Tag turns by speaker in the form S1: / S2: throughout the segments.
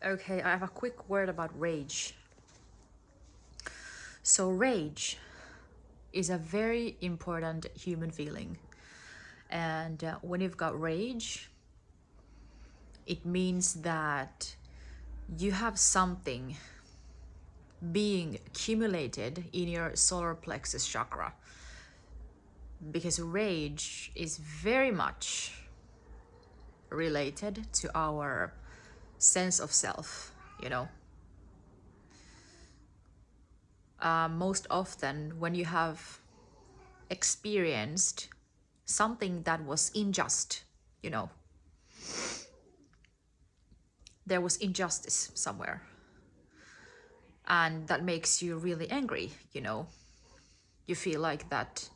S1: Okay, I have a quick word about rage. So rage is a very important human feeling. And when you've got rage, it means that you have something being accumulated in your solar plexus chakra. Because rage is very much related to our sense of self, you know. Most often when you have experienced something that was unjust, you know, there was injustice somewhere, and that makes you really angry, you know. You feel like that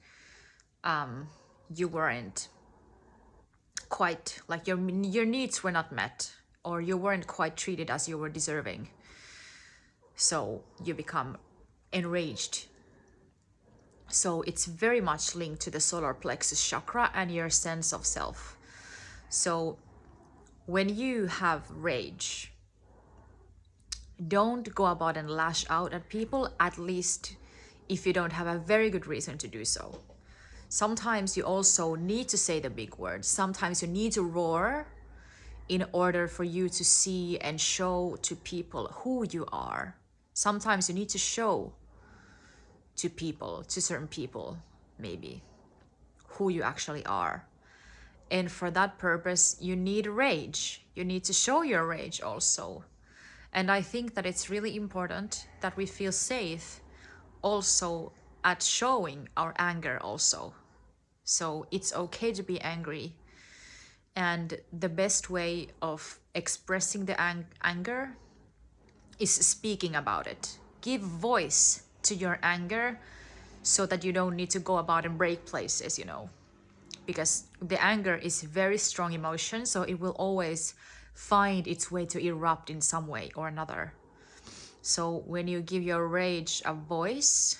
S1: you weren't quite, like your needs were not met, or you weren't quite treated as you were deserving. So you become enraged. So it's very much linked to the solar plexus chakra and your sense of self. So when you have rage, don't go about and lash out at people, at least if you don't have a very good reason to do so. Sometimes you also need to say the big words. Sometimes you need to roar in order for you to see and show to people who you are. Sometimes you need to show to people, to certain people, maybe, who you actually are. And for that purpose, you need rage. You need to show your rage also. And I think that it's really important that we feel safe also at showing our anger also. So it's okay to be angry. And the best way of expressing the anger is speaking about it. Give voice to your anger so that you don't need to go about and break places, you know. Because the anger is very strong emotion, so it will always find its way to erupt in some way or another. So when you give your rage a voice,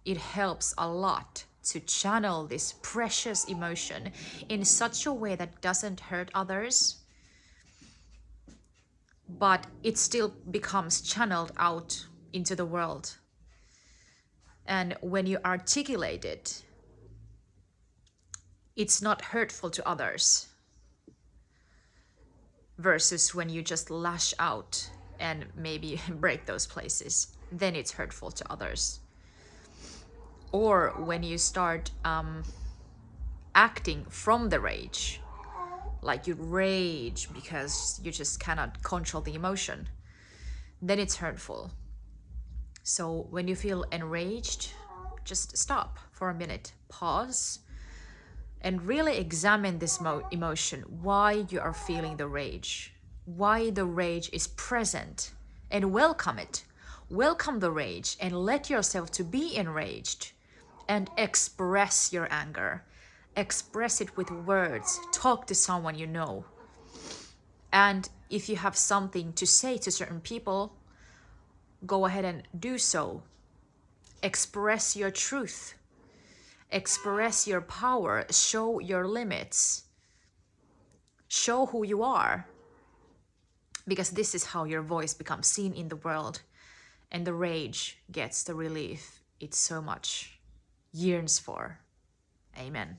S1: it helps a lot to channel this precious emotion in such a way that doesn't hurt others, but it still becomes channeled out into the world. And when you articulate it, it's not hurtful to others, versus when you just lash out and maybe break those places, then it's hurtful to others. Or when you start acting from the rage, like you rage because you just cannot control the emotion, then it's hurtful. So when you feel enraged, just stop for a minute, pause, and really examine this emotion, why you are feeling the rage, why the rage is present, and welcome it. Welcome the rage and let yourself to be enraged, and express your anger. Express it with words. Talk to someone you know. And if you have something to say to certain people, go ahead and do so. Express your truth. Express your power. Show your limits. Show who you are. Because this is how your voice becomes seen in the world. And the rage gets the relief it so much yearns for. Amen.